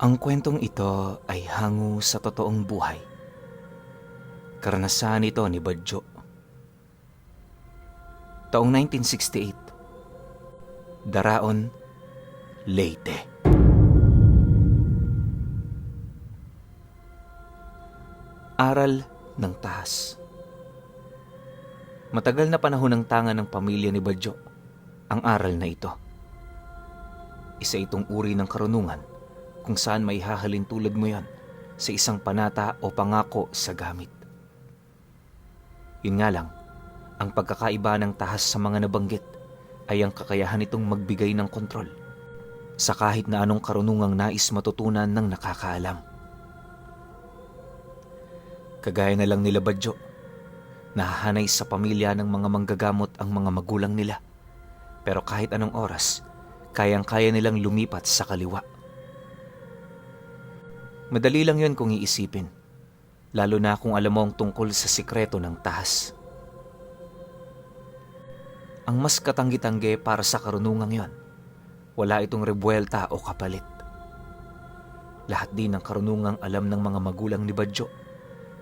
Ang kwentong ito ay hango sa totoong buhay. Karanasan ito ni Badjo. Taong 1968, Daraon, Leyte. Aral ng tahas. Matagal na panahon ng tanga ng pamilya ni Badjo ang aral na ito. Isa itong uri ng karunungan kung saan may hahalin tulad mo yan sa isang panata o pangako sa gamit. Yun nga lang, ang pagkakaiba ng tahas sa mga nabanggit ay ang kakayahan nitong magbigay ng kontrol sa kahit na anong karunungang nais matutunan ng nakakaalam. Kagaya na lang nila Badjo, nahahanay sa pamilya ng mga manggagamot ang mga magulang nila, pero kahit anong oras, kayang-kaya nilang lumipat sa kaliwa. Madali lang yun kung iisipin, lalo na kung alam mo ang tungkol sa sikreto ng tahas. Ang mas katanggi-tanggi para sa karunungang yon, wala itong rebuelta o kapalit. Lahat din ng karunungang alam ng mga magulang ni Badjo,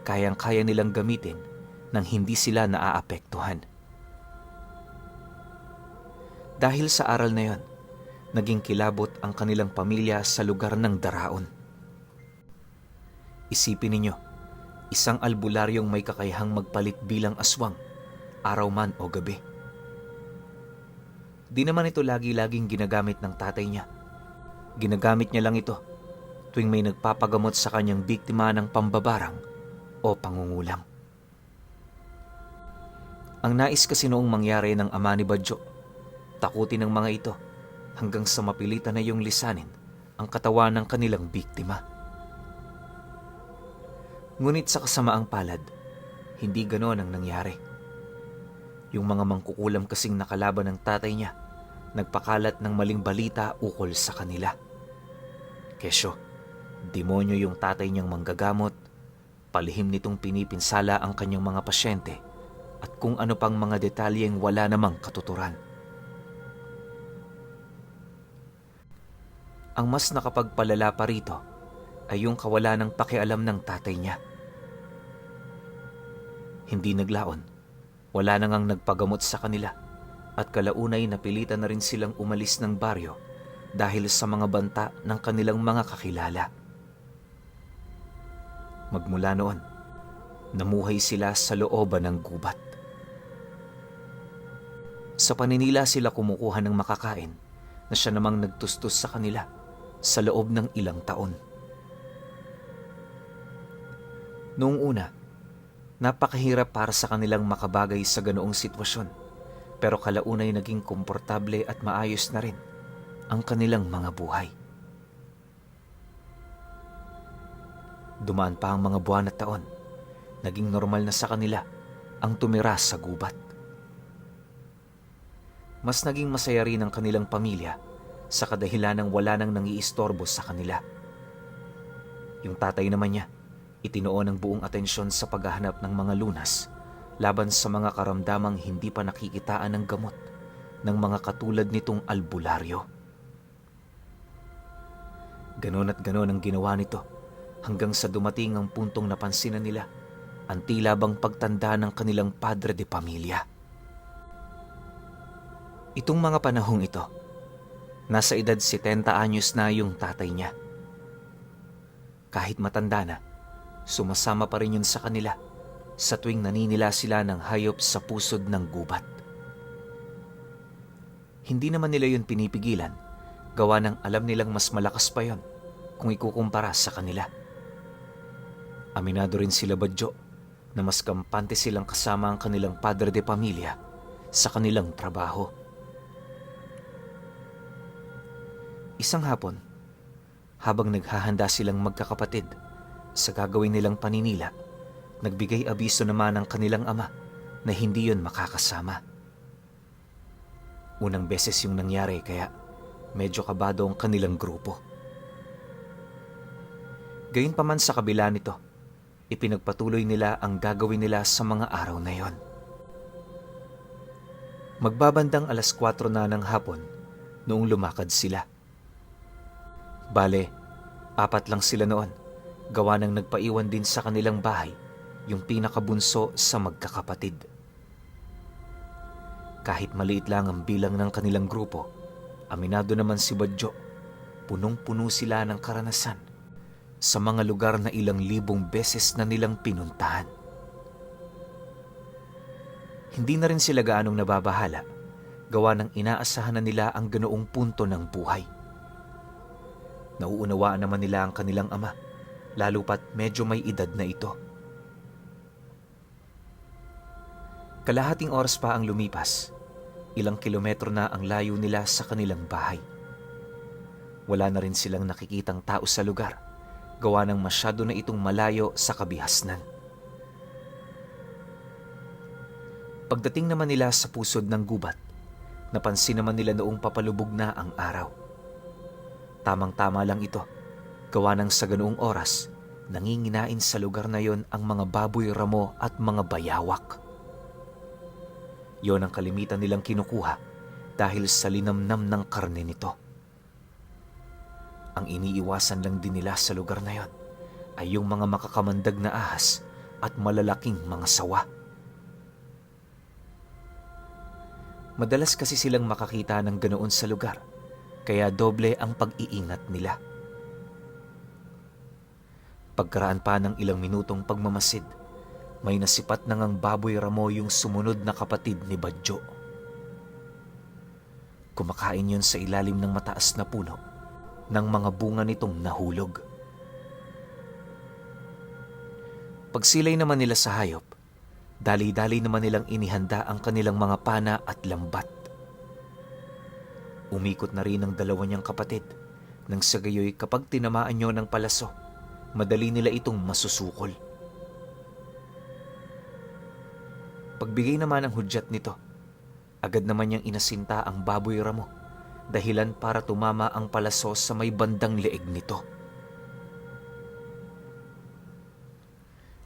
kayang-kaya nilang gamitin nang hindi sila naaapektuhan. Dahil sa aral na yon, naging kilabot ang kanilang pamilya sa lugar ng Daraon. Isipin ninyo, isang albularyong may kakayahang magpalit bilang aswang, araw man o gabi. Di naman ito lagi-laging ginagamit ng tatay niya. Ginagamit niya lang ito tuwing may nagpapagamot sa kanyang biktima ng pambabarang o pangungulam. Ang nais kasi noong mangyari ng ama ni Badjo, takutin ng mga ito hanggang sa mapilitan na yung lisanin ang katawan ng kanilang biktima. Ngunit sa kasamaang palad, hindi ganoon ang nangyari. Yung mga mangkukulam kasing nakalaban ng tatay niya, nagpakalat ng maling balita ukol sa kanila. Kesyo, demonyo yung tatay niyang manggagamot, palihim nitong pinipinsala ang kanyang mga pasyente, at kung ano pang mga detalyeng wala namang katuturan. Ang mas nakapagpalala pa rito ay yung kawalan ng pakialam ng tatay niya. Hindi naglaon, wala na ngang nagpagamot sa kanila at kalaunay napilitan na rin silang umalis ng baryo dahil sa mga banta ng kanilang mga kakilala. Magmula noon, namuhay sila sa looban ng gubat. Sa paninila sila kumukuha ng makakain na siya namang nagtustos sa kanila sa loob ng ilang taon. Noong una, napakahirap para sa kanilang makabagay sa ganoong sitwasyon, pero kalaunay naging komportable at maayos na rin ang kanilang mga buhay. Dumaan pa ang mga buwan at taon, naging normal na sa kanila ang tumira sa gubat. Mas naging masaya rin ang kanilang pamilya sa kadahilan ng wala nang nangiistorbo sa kanila. Yung tatay naman niya, itinuon ang buong atensyon sa paghahanap ng mga lunas laban sa mga karamdamang hindi pa nakikitaan ng gamot ng mga katulad nitong albularyo. Ganon at ganon ang ginawa nito hanggang sa dumating ang puntong napansinan nila ang tila bang pagtanda ng kanilang padre de pamilya. Itong mga panahong ito, nasa edad 70 anyos na yung tatay niya. Kahit matanda na, sumasama pa rin yun sa kanila sa tuwing naninila sila ng hayop sa pusod ng gubat. Hindi naman nila yun pinipigilan, gawa ng alam nilang mas malakas pa yun kung ikukumpara sa kanila. Aminado rin sila Badjo na mas kampante silang kasama ang kanilang padre de pamilya sa kanilang trabaho. Isang hapon, habang naghahanda silang magkakapatid sa gagawin nilang paninila, nagbigay abiso naman ang kanilang ama na hindi yon makakasama. Unang beses yung nangyari kaya medyo kabado ang kanilang grupo. Gayunpaman sa kabila nito, ipinagpatuloy nila ang gagawin nila sa mga araw na yon. Magbabandang 4:00 na ng hapon noong lumakad sila. Bale, 4 lang sila noon, gawa ng nagpaiwan din sa kanilang bahay yung pinakabunso sa magkakapatid. Kahit maliit lang ang bilang ng kanilang grupo, aminado naman si Badjo, punong-puno sila ng karanasan sa mga lugar na ilang libong beses na nilang pinuntahan. Hindi na rin sila gaanong nababahala, gawa ng inaasahan na nila ang ganoong punto ng buhay. Nauunawaan naman nila ang kanilang ama, lalo pat medyo may edad na ito. Kalahating oras pa ang lumipas, ilang kilometro na ang layo nila sa kanilang bahay. Wala na rin silang nakikitang tao sa lugar, gawa ng masyado na itong malayo sa kabihasnan. Pagdating naman nila sa pusod ng gubat, napansin naman nila noong papalubog na ang araw. Tamang-tama lang ito, gawa ng sa ganoong oras, nanginginain sa lugar na yon ang mga baboy ramo at mga bayawak. Yon ang kalimitan nilang kinukuha dahil sa linamnam ng karne nito. Ang iniiwasan lang din nila sa lugar na yon ay yung mga makakamandag na ahas at malalaking mga sawa. Madalas kasi silang makakita ng ganoon sa lugar, kaya doble ang pag-iingat nila. Pagkaraan pa ng ilang minutong pagmamasid, may nasipat na ngang baboy ramo yung sumunod na kapatid ni Badjo. Kumakain yun sa ilalim ng mataas na puno ng mga bunga nitong nahulog. Pagsilay naman nila sa hayop, dali-dali naman nilang inihanda ang kanilang mga pana at lambat. Umikot na rin ang dalawa niyang kapatid, nang sa gayoy kapag tinamaan niyo ng palaso, madali nila itong masusukol. Pagbigay naman ng hudyat nito, agad naman niyang inasinta ang baboy ramo, dahilan para tumama ang palaso sa may bandang leeg nito.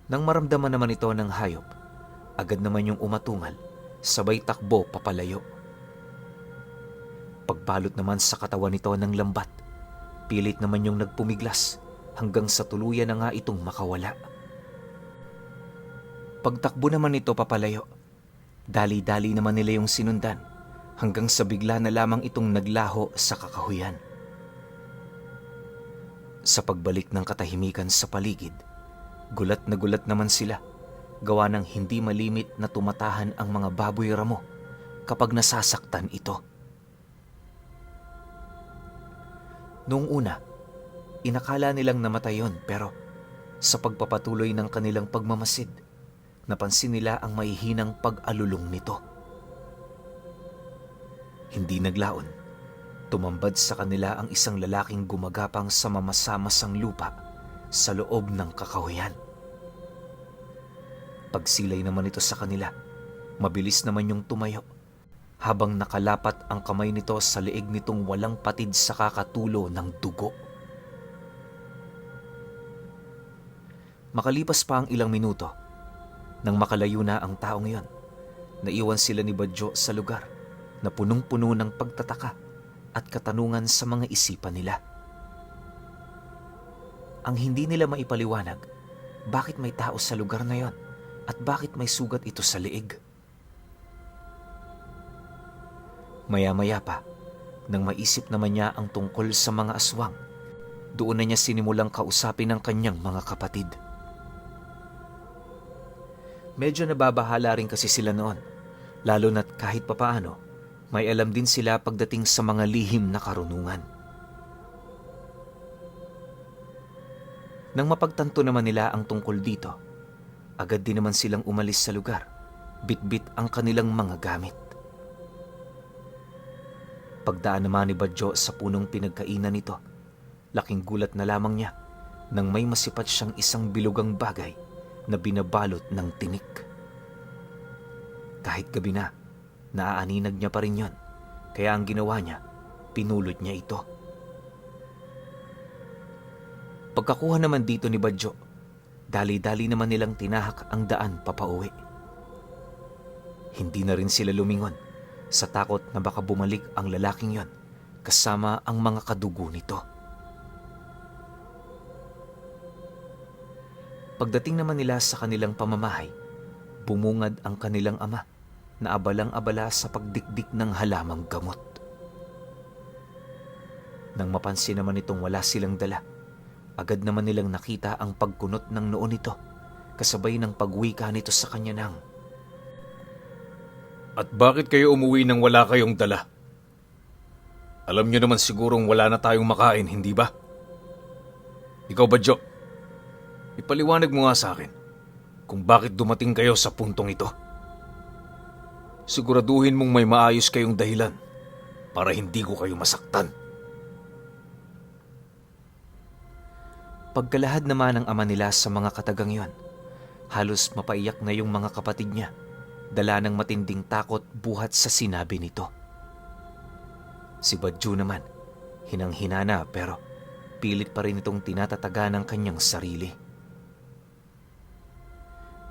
Nang maramdaman naman ito ng hayop, agad naman yung umatungal, sabay takbo papalayo. Pagbalot naman sa katawan nito ng lambat, pilit naman yung nagpumiglas hanggang sa tuluyan na nga itong makawala. Pagtakbo naman ito papalayo, dali-dali naman nila yung sinundan hanggang sa bigla na lamang itong naglaho sa kakahuyan. Sa pagbalik ng katahimikan sa paligid, gulat na gulat naman sila, gawa ng hindi malimit na tumatahan ang mga baboy ramo kapag nasasaktan ito. Noong una, inakala nilang namatay yun, pero sa pagpapatuloy ng kanilang pagmamasid, napansin nila ang maihinang pag-alulong nito. Hindi naglaon, tumambad sa kanila ang isang lalaking gumagapang sa mamasamasang lupa sa loob ng kakahuyan. Pagsilay naman ito sa kanila, mabilis naman yung tumayo, habang nakalapat ang kamay nito sa leeg nitong walang patid sa kakatulo ng dugo. Makalipas pa ang ilang minuto, nang makalayo na ang taong yon, naiwan sila ni Badjo sa lugar na punong-puno ng pagtataka at katanungan sa mga isipan nila. Ang hindi nila maipaliwanag, bakit may tao sa lugar na yon at bakit may sugat ito sa leeg. Maya-maya pa, nang maisip naman niya ang tungkol sa mga aswang, doon na niya sinimulang kausapin ang kanyang mga kapatid. Medyo nababahala rin kasi sila noon, lalo na't kahit papaano, may alam din sila pagdating sa mga lihim na karunungan. Nang mapagtanto naman nila ang tungkol dito, agad din naman silang umalis sa lugar, bit-bit ang kanilang mga gamit. Pagdaan naman ni Badjo sa punong pinagkainan nito, laking gulat na lamang niya nang may masipat siyang isang bilugang bagay na binabalot ng tinik. Kahit gabi na, naaaninag niya pa rin yon, kaya ang ginawa niya, pinulot niya ito. Pagkakuha naman dito ni Badjo, dali-dali naman nilang tinahak ang daan papauwi. Hindi na rin sila lumingon sa takot na baka bumalik ang lalaking yon kasama ang mga kadugo nito. Pagdating naman nila sa kanilang pamamahay, bumungad ang kanilang ama na abalang-abala sa pagdikdik ng halamang gamot. Nang mapansin naman itong wala silang dala, agad naman nilang nakita ang pagkunot ng noo nito, kasabay ng pagwika nito sa kanya ng, "At bakit kayo umuwi nang wala kayong dala? Alam niyo naman sigurong wala na tayong makain, hindi ba? Ikaw ba, Jo? Ipaliwanag mo nga sa akin kung bakit dumating kayo sa puntong ito. Siguraduhin mong may maayos kayong dahilan para hindi ko kayo masaktan." Pagkalahad naman ng ama nila sa mga katagang yon, halos mapaiyak na yung mga kapatid niya, dala ng matinding takot buhat sa sinabi nito. Si Badju naman, hinang-hina na pero pilit pa rin itong tinatataga ng kanyang sarili.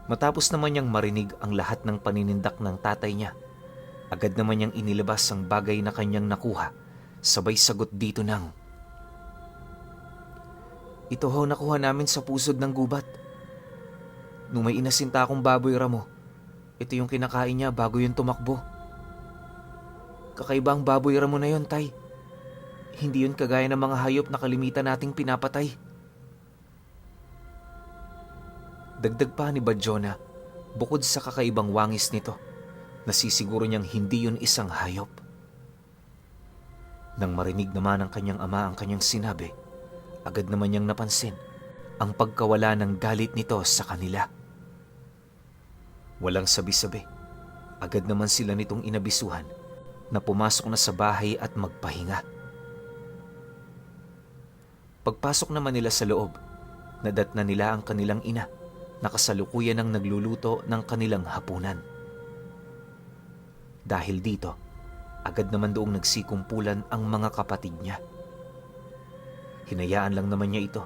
Matapos naman niyang marinig ang lahat ng paninindak ng tatay niya, agad naman niyang inilabas ang bagay na kanyang nakuha, sabay sagot dito ng, "Ito ho nakuha namin sa pusod ng gubat. Nung may inasinta akong baboy ramo, ito yung kinakain niya bago yun tumakbo. Kakaiba ang baboy ramo na yun, tay. Hindi yun kagaya ng mga hayop na kalimitan nating pinapatay." Dagdag pa ni Badjo na, bukod sa kakaibang wangis nito, nasisiguro niyang hindi yun isang hayop. Nang marinig naman ng kanyang ama ang kanyang sinabi, agad naman niyang napansin ang pagkawala ng galit nito sa kanila. Walang sabi-sabi, agad naman sila nitong inabisuhan na pumasok na sa bahay at magpahinga. Pagpasok naman nila sa loob, nadatna nila ang kanilang ina na kasalukuyan ng nagluluto ng kanilang hapunan. Dahil dito, agad naman doong nagsikumpulan ang mga kapatid niya. Hinayaan lang naman niya ito,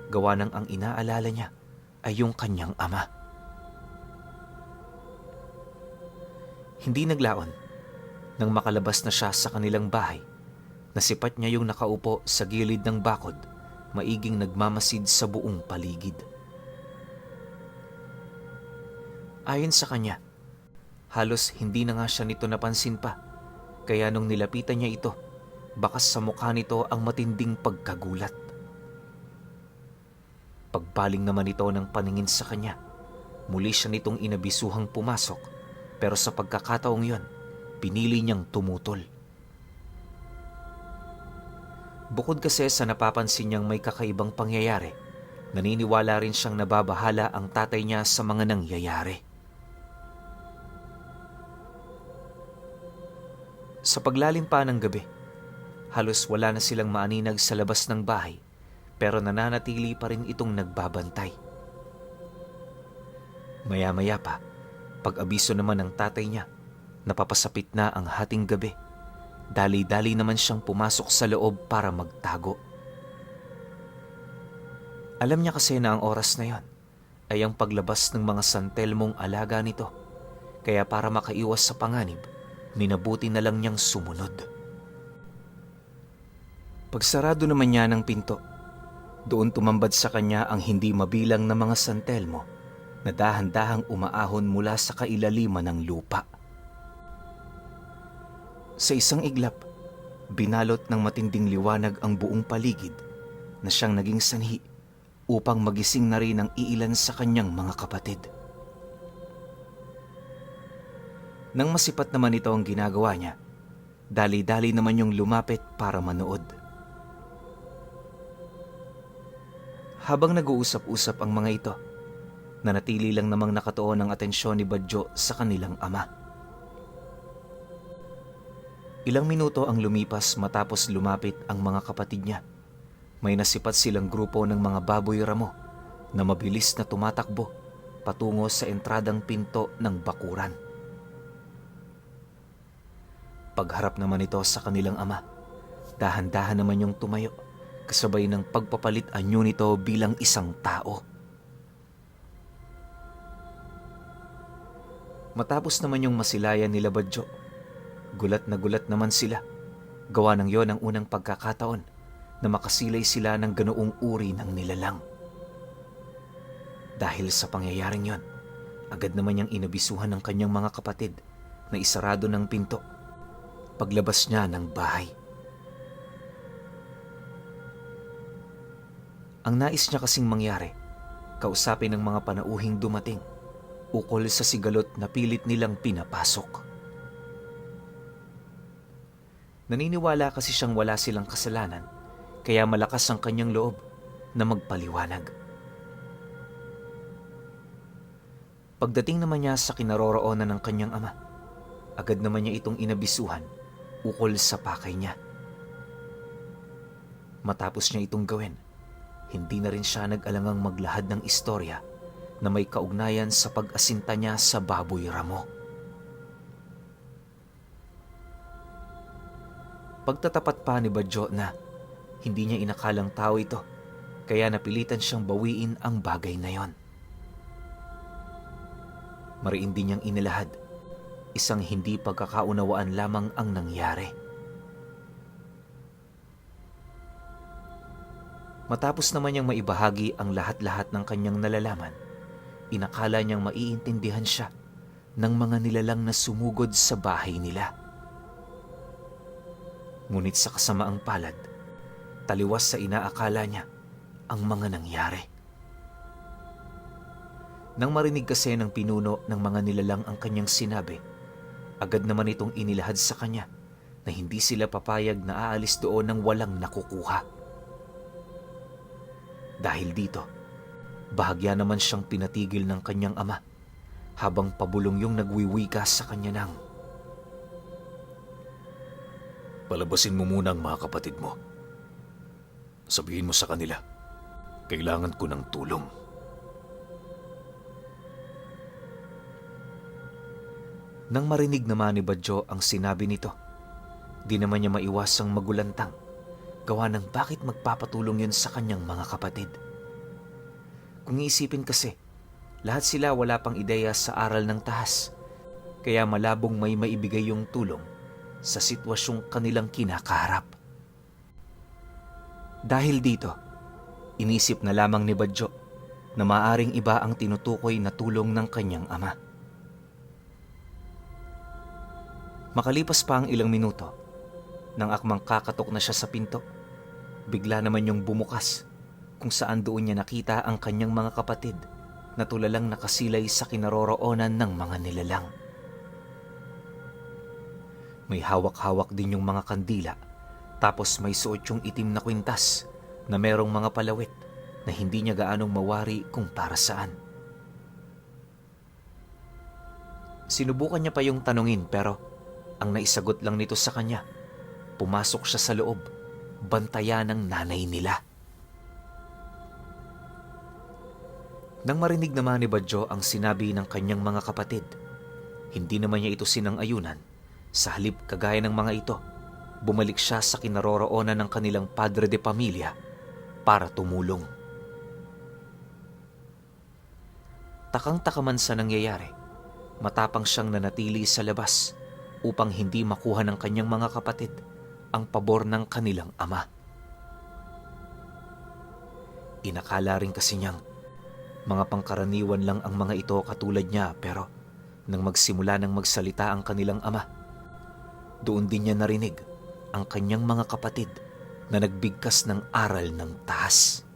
gawa ng ang inaalala niya ay yung kanyang ama. Hindi naglaon, nang makalabas na siya sa kanilang bahay, nasipat niya yung nakaupo sa gilid ng bakod, maiging nagmamasid sa buong paligid. Ayon sa kanya, halos hindi na nga siya nito napansin pa, kaya nung nilapitan niya ito, bakas sa mukha nito ang matinding pagkagulat. Pagbaling naman ito ng paningin sa kanya, muli siya nitong inabisuhang pumasok, pero sa pagkakataong yon, pinili niyang tumutol. Bukod kasi sa napapansin niyang may kakaibang pangyayari, naniniwala rin siyang nababahala ang tatay niya sa mga nangyayari. Sa paglalim pa ng gabi, halos wala na silang maaninag sa labas ng bahay, pero nananatili pa rin itong nagbabantay. Maya-maya pa, pag-abiso naman ng tatay niya, napapasapit na ang hating gabi. Dali-dali naman siyang pumasok sa loob para magtago. Alam niya kasi na ang oras na yon ay ang paglabas ng mga santelmong alaga nito, kaya para makaiwas sa panganib, minabuti na lang niyang sumunod. Pagsarado naman niya ng pinto, doon tumambad sa kanya ang hindi mabilang na mga santelmo na dahan-dahang umaahon mula sa kailaliman ng lupa. Sa isang iglap, binalot ng matinding liwanag ang buong paligid na siyang naging sanhi upang magising na rin ang iilan sa kanyang mga kapatid. Nang masipat naman ito ang ginagawa niya, dali-dali naman yung lumapit para manood. Habang nag-uusap-usap ang mga ito, nanatili lang namang nakatuon ang atensyon ni Badjo sa kanilang ama. Ilang minuto ang lumipas matapos lumapit ang mga kapatid niya. May nasipat silang grupo ng mga baboy ramo na mabilis na tumatakbo patungo sa entradang pinto ng bakuran. Pagharap naman ito sa kanilang ama, dahan-dahan naman yung tumayo, kasabay ng pagpapalit anyo nito bilang isang tao. Matapos naman yung masilayan nila Badjo, gulat na gulat naman sila. Gawa ng yon ang unang pagkakataon na makasilay sila ng ganoong uri ng nilalang. Dahil sa pangyayaring yon, agad naman niyang inabisuhan ng kanyang mga kapatid na isarado ng pinto paglabas niya ng bahay. Ang nais niya kasing mangyari, kausapin ng mga panauhing dumating ukol sa sigalot na pilit nilang pinapasok. Naniniwala kasi siyang wala silang kasalanan, kaya malakas ang kanyang loob na magpaliwanag. Pagdating naman niya sa kinaroroonan ng kanyang ama, agad naman niya itong inabisuhan ukol sa pakay niya. Matapos niya itong gawin, hindi na rin siya nag-alangang maglahad ng istorya na may kaugnayan sa pag-asinta niya sa baboy ramo. Pagtatapat pa ni Badjo na hindi niya inakalang tao ito, kaya napilitan siyang bawiin ang bagay na yon. Mariin din niyang inilahad, isang hindi pagkakaunawaan lamang ang nangyari. Matapos naman niyang maibahagi ang lahat-lahat ng kanyang nalalaman, inakala niyang maiintindihan siya ng mga nilalang na sumugod sa bahay nila. Ngunit sa kasamaang palad, taliwas sa inaakala niya ang mga nangyari. Nang marinig kasi ng pinuno ng mga nilalang ang kanyang sinabi, agad naman itong inilahad sa kanya na hindi sila papayag na aalis doon ng walang nakukuha. Dahil dito, bahagya naman siyang pinatigil ng kanyang ama habang pabulong yung nagwiwika sa kanya ng, Palabasin mo muna ang mga kapatid mo. Sabihin mo sa kanila, kailangan ko ng tulong. Nang marinig naman ni Badjo ang sinabi nito, di naman niya maiwasang magulantang, gawa ng bakit magpapatulong yun sa kanyang mga kapatid. Kung iisipin kasi, lahat sila wala pang ideya sa aral ng tahas, kaya malabong may maibigay yung tulong sa sitwasyong kanilang kinakaharap. Dahil dito, inisip na lamang ni Badjo na maaring iba ang tinutukoy na tulong ng kanyang ama. Makalipas pa ang ilang minuto, nang akmang kakatok na siya sa pinto, bigla naman yung bumukas kung saan doon niya nakita ang kanyang mga kapatid na tulalang nakasilay sa kinaroroonan ng mga nilalang. May hawak-hawak din yung mga kandila, tapos may suot yung itim na kwintas na merong mga palawit na hindi niya gaanong mawari kung para saan. Sinubukan niya pa yung tanungin pero ang naisagot lang nito sa kanya, pumasok siya sa loob, bantayan ng nanay nila. Nang marinig naman ni Badjo ang sinabi ng kanyang mga kapatid, hindi naman niya ito sinang-ayunan. Sa halip kagaya ng mga ito, bumalik siya sa kinaroroonan ng kanilang padre de pamilya para tumulong. Takang-taka man sa nangyayari, matapang siyang nanatili sa labas upang hindi makuha ng kanyang mga kapatid ang pabor ng kanilang ama. Inakala rin kasi niyang mga pangkaraniwan lang ang mga ito katulad niya, pero nang magsimula ng magsalita ang kanilang ama, doon din niya narinig ang kanyang mga kapatid na nagbigkas ng aral ng tahas.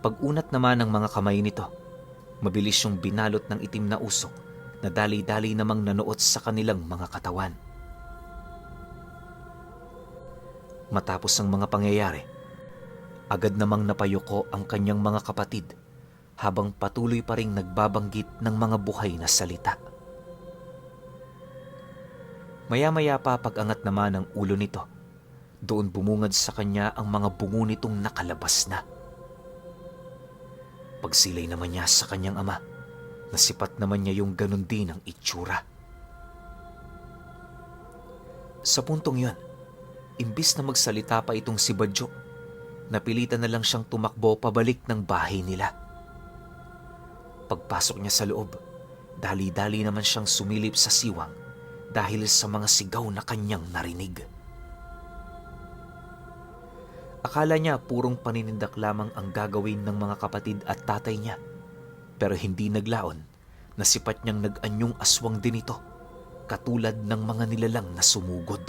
Pag-unat naman ng mga kamay nito, mabilis yung binalot ng itim na usok na dali-dali namang nanuot sa kanilang mga katawan. Matapos ang mga pangyayari, agad namang napayuko ang kanyang mga kapatid habang patuloy pa ring nagbabanggit ng mga buhay na salita. Maya-maya pa pag-angat naman ng ulo nito, doon bumungad sa kanya ang mga bungo nitong nakalabas na. Pagsilay naman niya sa kanyang ama, nasipat naman niya yung ganun din ang itsura. Sa puntong yun, imbis na magsalita pa itong si Badjo, napilitan na lang siyang tumakbo pabalik ng bahay nila. Pagpasok niya sa loob, dali-dali naman siyang sumilip sa siwang dahil sa mga sigaw na kanyang narinig. Akala niya purong paninindak lamang ang gagawin ng mga kapatid at tatay niya. Pero hindi naglaon na sipat niyang nag-anyong aswang din ito, katulad ng mga nilalang na sumugod.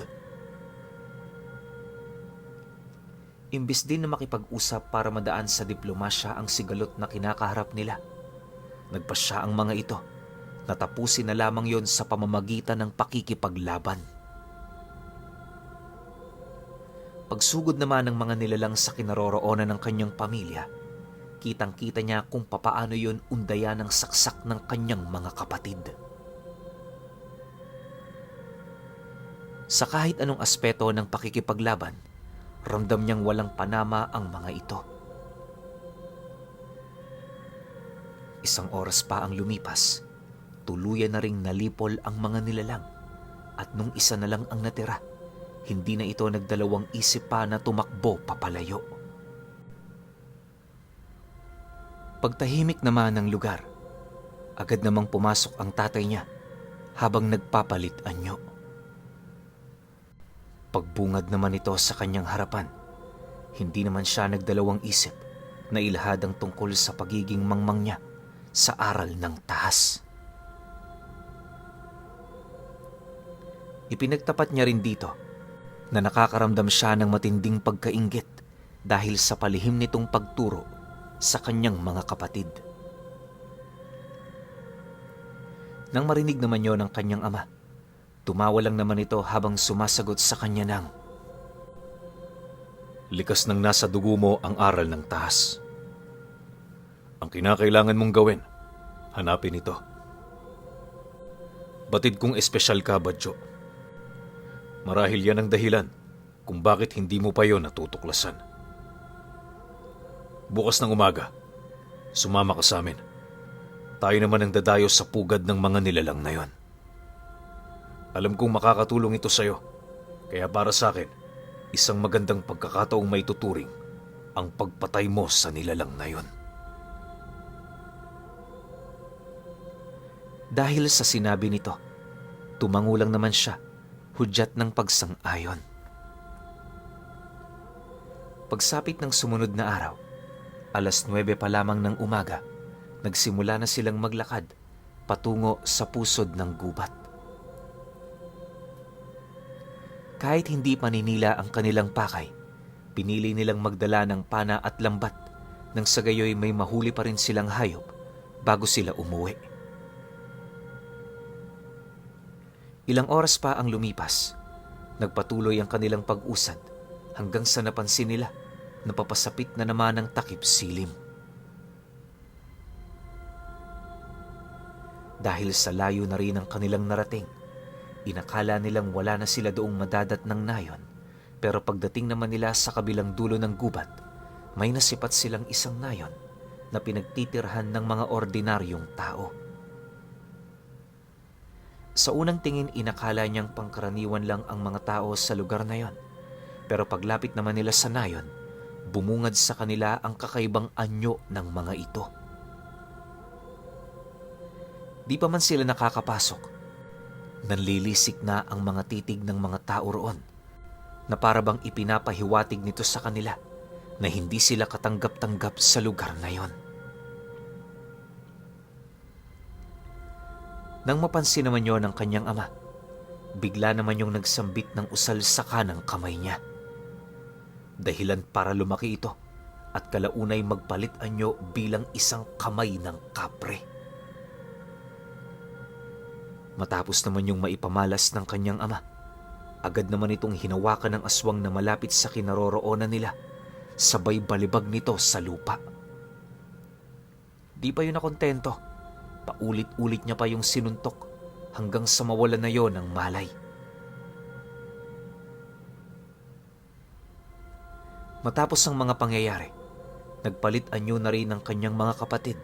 Imbis din na makipag-usap para madaan sa diplomasya ang sigalot na kinakaharap nila, nagpasya ang mga ito na tapusin na lamang yon sa pamamagitan ng pakikipaglaban. Pagsugod naman ng mga nilalang sa kinaroroonan ng kanyang pamilya, kitang-kita niya kung papaano yon undaya ng saksak ng kanyang mga kapatid. Sa kahit anong aspeto ng pakikipaglaban, ramdam niyang walang panama ang mga ito. Isang oras pa ang lumipas, tuluyan na ring nalipol ang mga nilalang, at nung isa na lang ang natira, hindi na ito nagdalawang isip pa na tumakbo papalayo. Pagtahimik naman ng lugar, agad namang pumasok ang tatay niya habang nagpapalit anyo. Pagbungad naman ito sa kanyang harapan, hindi naman siya nagdalawang isip na ilahad ang tungkol sa pagiging mangmang niya sa aral ng tahas. Ipinagtapat niya rin dito na nakakaramdam siya ng matinding pagkainggit dahil sa palihim nitong pagturo sa kanyang mga kapatid. Nang marinig naman yon ng kanyang ama, tumawa lang naman ito habang sumasagot sa kanya ng, Likas ng nasa dugo mo ang aral ng tahas. Ang kinakailangan mong gawin, hanapin ito. Batid kong espesyal ka, Badyo. Marahil yan ang dahilan kung bakit hindi mo pa yon natutuklasan. Bukas ng umaga, sumama ka sa amin. Tayo naman ang dadayo sa pugad ng mga nilalang na yon. Alam kong makakatulong ito sa'yo, kaya para sa akin, isang magandang pagkakataong may tuturing ang pagpatay mo sa nilalang na yon. Dahil sa sinabi nito, tumangulang naman siya, hudyat ng pagsang-ayon. Pagsapit ng sumunod na araw, 9:00 pa lamang ng umaga, nagsimula na silang maglakad patungo sa pusod ng gubat. Kahit hindi paninila ang kanilang pakay, pinili nilang magdala ng pana at lambat nang sa gayoy may mahuli pa rin silang hayop bago sila umuwi. Ilang oras pa ang lumipas, nagpatuloy ang kanilang pag-usad hanggang sa napansin nila na papasapit na naman ang takip silim. Dahil sa layo na rin ang kanilang narating, inakala nilang wala na sila doong madadat ng nayon, pero pagdating naman nila sa kabilang dulo ng gubat, may nasipat silang isang nayon na pinagtitirhan ng mga ordinaryong tao. Sa unang tingin, inakala niyang pangkaraniwan lang ang mga tao sa lugar na yon, pero paglapit naman nila sa nayon, bumungad sa kanila ang kakaibang anyo ng mga ito. Di pa man sila nakakapasok, nanlilisik na ang mga titig ng mga tao roon na para bang ipinapahiwatig nito sa kanila na hindi sila katanggap-tanggap sa lugar na yon. Nang mapansin naman yon ng kanyang ama, bigla naman yung nagsambit ng usal sa kanang kamay niya. Dahilan para lumaki ito at kalaunay magpalit anyo bilang isang kamay ng kapre. Matapos naman yung maipamalas ng kanyang ama, agad naman itong hinawakan ng aswang na malapit sa kinaroroonan nila, sabay balibag nito sa lupa. Di pa yun nakontento, paulit-ulit niya pa yung sinuntok hanggang sa mawalan na yon ng malay. Matapos ang mga pangyayari, nagpalit anyo na rin ang kanyang mga kapatid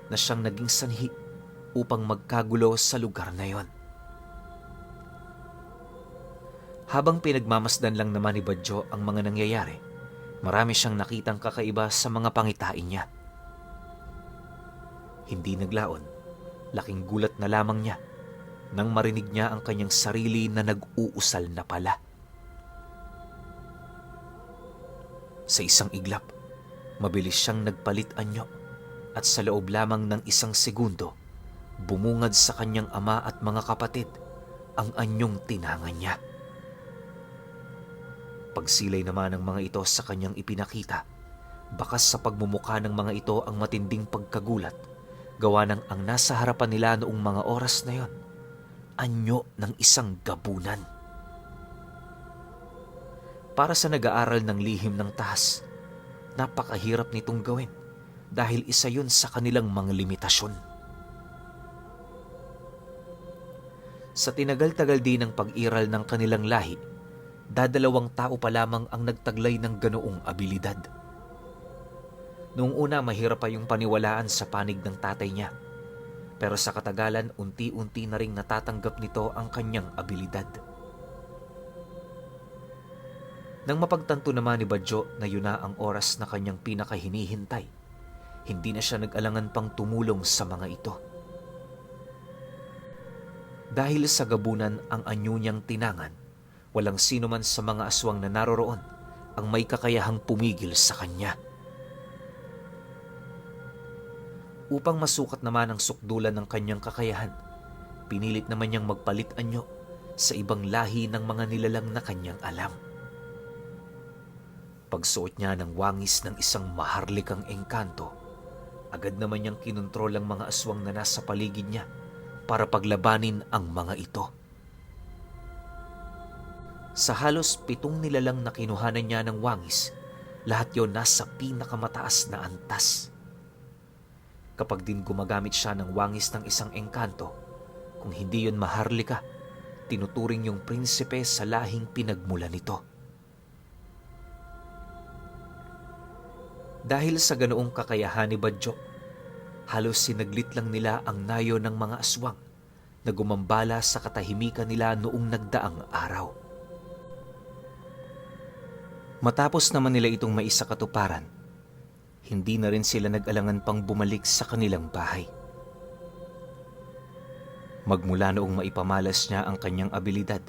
na siyang naging sanhi upang magkagulo sa lugar na yon. Habang pinagmamasdan lang naman ni Badyo ang mga nangyayari, marami siyang nakitang kakaiba sa mga pangitain niya. Hindi naglaon, laking gulat na lamang niya nang marinig niya ang kanyang sarili na nag-uusal na pala. Sa isang iglap, mabilis siyang nagpalit anyo at sa loob lamang ng isang segundo, bumungad sa kanyang ama at mga kapatid ang anyong tinangan niya. Pagsilay naman ng mga ito sa kanyang ipinakita, bakas sa pagmumukha ng mga ito ang matinding pagkagulat, gawa ng ang nasa harapan nila noong mga oras na yon, anyo ng isang gabunan. Para sa nag-aaral ng lihim ng tahas, napakahirap nitong gawin dahil isa yun sa kanilang mga limitasyon. Sa tinagal-tagal din ng pag-iral ng kanilang lahi, dadalawang tao pa lamang ang nagtaglay ng ganoong abilidad. Noong una, mahirap pa yung paniwalaan sa panig ng tatay niya. Pero sa katagalan, unti-unti na ring natatanggap nito ang kanyang abilidad. Nang mapagtanto naman ni Badjo na yun na ang oras na kanyang pinakahinihintay, hindi na siya nag-alangan pang tumulong sa mga ito. Dahil sa gabunan ang anyo niyang tinangan, walang sino man sa mga aswang na naroroon ang may kakayahang pumigil sa kanya. Upang masukat naman ang sukdulan ng kanyang kakayahan, pinilit naman niyang magpalit anyo sa ibang lahi ng mga nilalang na kanyang alam. Pagsuot niya ng wangis ng isang maharlikang engkanto, agad naman niyang kinontrol ang mga aswang na nasa paligid niya para paglabanin ang mga ito. Sa halos 7 nilalang na kinuhanan niya ng wangis, lahat yon nasa pinakamataas na antas. Kapag din gumagamit siya ng wangis ng isang engkanto, kung hindi yon maharlika, tinuturing yung prinsipe sa lahing pinagmula nito. Dahil sa ganoong kakayahan ni Badjo, halos sinaglit lang nila ang nayo ng mga aswang na gumambala sa katahimikan nila noong nagdaang araw. Matapos naman nila itong maisakatuparan, hindi na rin sila nag-alangan pang bumalik sa kanilang bahay. Magmula noong maipamalas niya ang kanyang abilidad,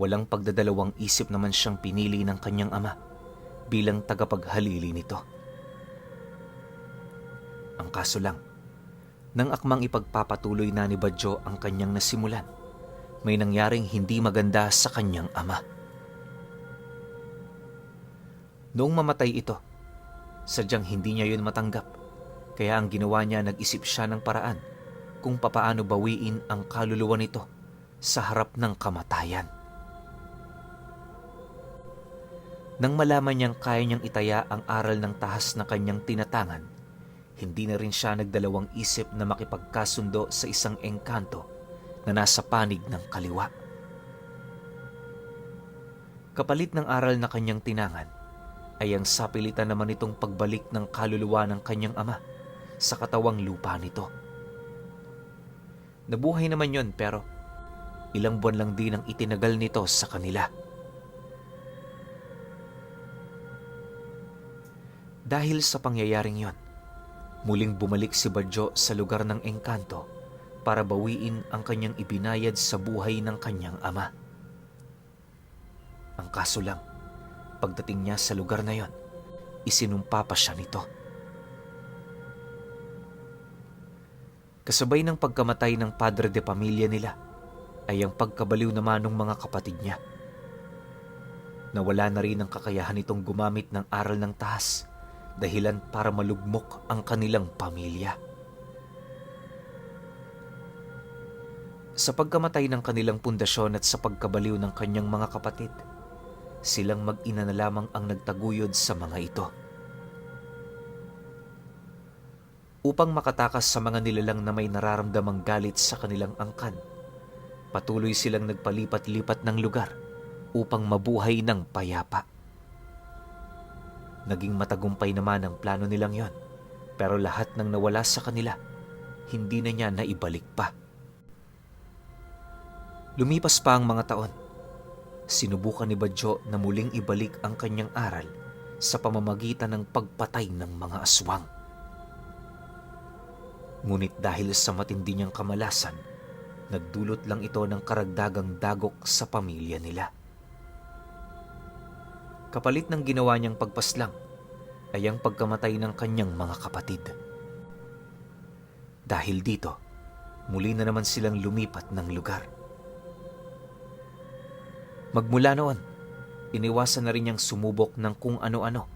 walang pagdadalawang isip naman siyang pinili ng kanyang ama bilang tagapaghalili nito. Ang kaso lang, nang akmang ipagpapatuloy na ni Badjo ang kanyang nasimulan, may nangyaring hindi maganda sa kanyang ama. Noong mamatay ito, sadyang hindi niya yun matanggap, kaya ang ginawa niya, nag-isip siya ng paraan kung papaano bawiin ang kaluluwa nito sa harap ng kamatayan. Nang malaman niyang kaya niyang itaya ang aral ng tahas na kanyang tinatangan, hindi na rin siya nagdalawang isip na makipagkasundo sa isang engkanto na nasa panig ng kaliwa. Kapalit ng aral na kanyang tinangan, ay ang sapilitan naman itong pagbalik ng kaluluwa ng kanyang ama sa katawang lupa nito. Nabuhay naman yon, pero ilang buwan lang din ang itinagal nito sa kanila. Dahil sa pangyayaring yon, muling bumalik si Badjo sa lugar ng engkanto para bawiin ang kanyang ibinayad sa buhay ng kanyang ama. Ang kaso lang, pagdating niya sa lugar na yon, isinumpa pa siya nito. Kasabay ng pagkamatay ng padre de pamilya nila ay ang pagkabaliw naman ng mga kapatid niya. Nawala na rin ang kakayahan nitong gumamit ng aral ng tahas, dahilan para malugmok ang kanilang pamilya. Sa pagkamatay ng kanilang pundasyon at sa pagkabaliw ng kanyang mga kapatid, silang mag-ina na lamang ang nagtaguyod sa mga ito. Upang makatakas sa mga nilalang na may nararamdamang galit sa kanilang angkan, patuloy silang nagpalipat-lipat ng lugar upang mabuhay ng payapa. Naging matagumpay naman ang plano nilang yon, pero lahat ng nawala sa kanila, hindi na niya naibalik pa. Lumipas pa ang mga taon. Sinubukan ni Badjo na muling ibalik ang kanyang aral sa pamamagitan ng pagpatay ng mga aswang. Ngunit dahil sa matindi niyang kamalasan, nagdulot lang ito ng karagdagang dagok sa pamilya nila. Kapalit ng ginawa niyang pagpaslang ay ang pagkamatay ng kanyang mga kapatid. Dahil dito, muli na naman silang lumipat ng lugar. Magmula noon, iniwasan na rin niyang sumubok ng kung ano-ano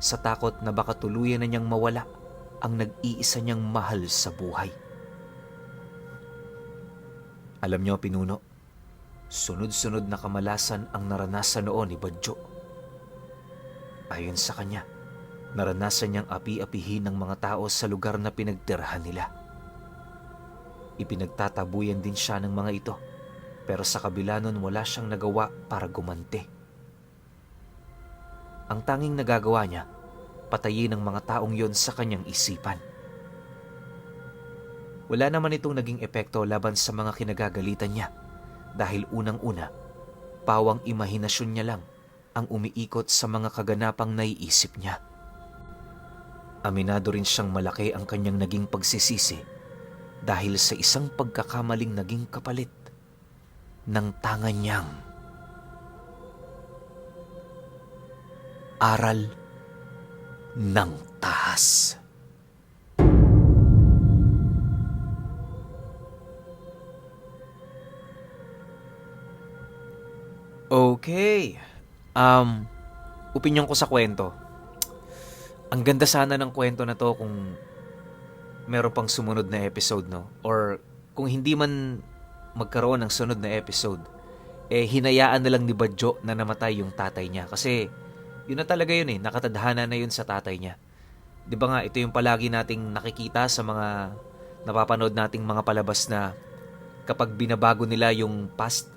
sa takot na baka tuluyan na niyang mawala ang nag-iisa niyang mahal sa buhay. Alam niyo, pinuno, sunod-sunod na kamalasan ang naranasan noon ni Badjo. Ayon sa kanya, naranasan niyang api-apihin ng mga tao sa lugar na pinagtirahan nila. Ipinagtatabuyan din siya ng mga ito, pero sa kabila nun wala siyang nagawa para gumante. Ang tanging nagagawa niya, patayin ang mga taong yon sa kanyang isipan. Wala naman itong naging epekto laban sa mga kinagagalitan niya dahil unang-una, pawang imahinasyon niya lang ang umiikot sa mga kaganapang naiisip niya. Aminado rin siyang malaki ang kanyang naging pagsisisi dahil sa isang pagkakamaling naging kapalit ng tangan niyang aral ng tahas. Okay. Opinyon ko sa kwento. Ang ganda sana ng kwento na to kung meron pang sumunod na episode, no? Or kung hindi man magkaroon ng sunod na episode, hinayaan na lang ni Badjo na namatay yung tatay niya. Kasi yun na talaga yun nakatadhana na yun sa tatay niya. Di ba nga, ito yung palagi nating nakikita sa mga napapanood nating mga palabas na kapag binabago nila yung past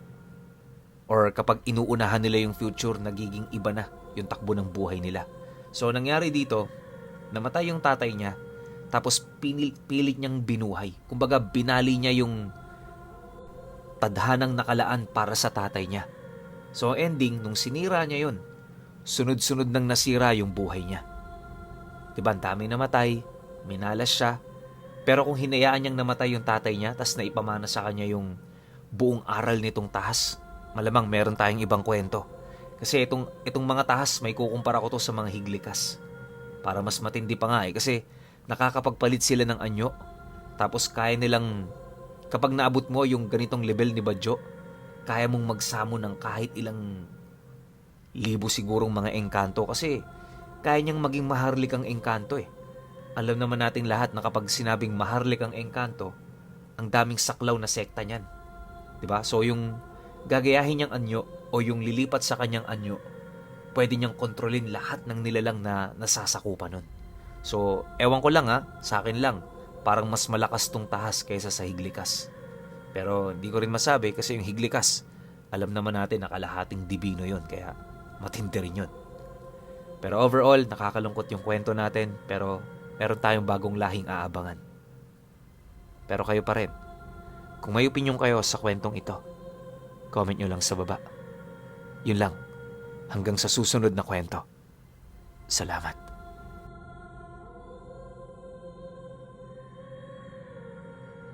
or kapag inuunahan nila yung future, nagiging iba na yung takbo ng buhay nila. So, nangyari dito, namatay yung tatay niya, tapos pilit niyang binuhay. Kumbaga, binali niya yung tadhanang nakalaan para sa tatay niya. So, ending, nung sinira niya yun, sunod-sunod nang nasira yung buhay niya. Diba, ang daming namatay, minalas siya, pero kung hinayaan niyang namatay yung tatay niya, tas naipamana sa kanya yung buong aral nitong tahas, malamang meron tayong ibang kwento. Kasi itong mga tahas, may kukumpara ko to sa mga higlikas. Para mas matindi pa nga kasi nakakapagpalit sila ng anyo. Tapos kaya nilang, kapag naabot mo yung ganitong level ni Badjo, kaya mong magsamo ng kahit ilang libo sigurong mga engkanto. Kasi kaya niyang maging maharlik ang engkanto Alam naman nating lahat na kapag sinabing maharlik ang engkanto, ang daming saklaw na sekta niyan. Diba? So yung gagayahin niyang anyo o yung lilipat sa kanyang anyo, pwede niyang kontrolin lahat ng nilalang na nasasakupan nun. So, ewan ko lang sa akin lang, parang mas malakas tong tahas kaysa sa higlikas. Pero hindi ko rin masabi kasi yung higlikas, alam naman natin na kalahating dibino yun, kaya matindi rin yun. Pero overall, nakakalungkot yung kwento natin, pero meron tayong bagong lahing aabangan. Pero kayo pa rin, kung may opinyon kayo sa kwentong ito, comment nyo lang sa baba. Yun lang. Hanggang sa susunod na kwento. Salamat.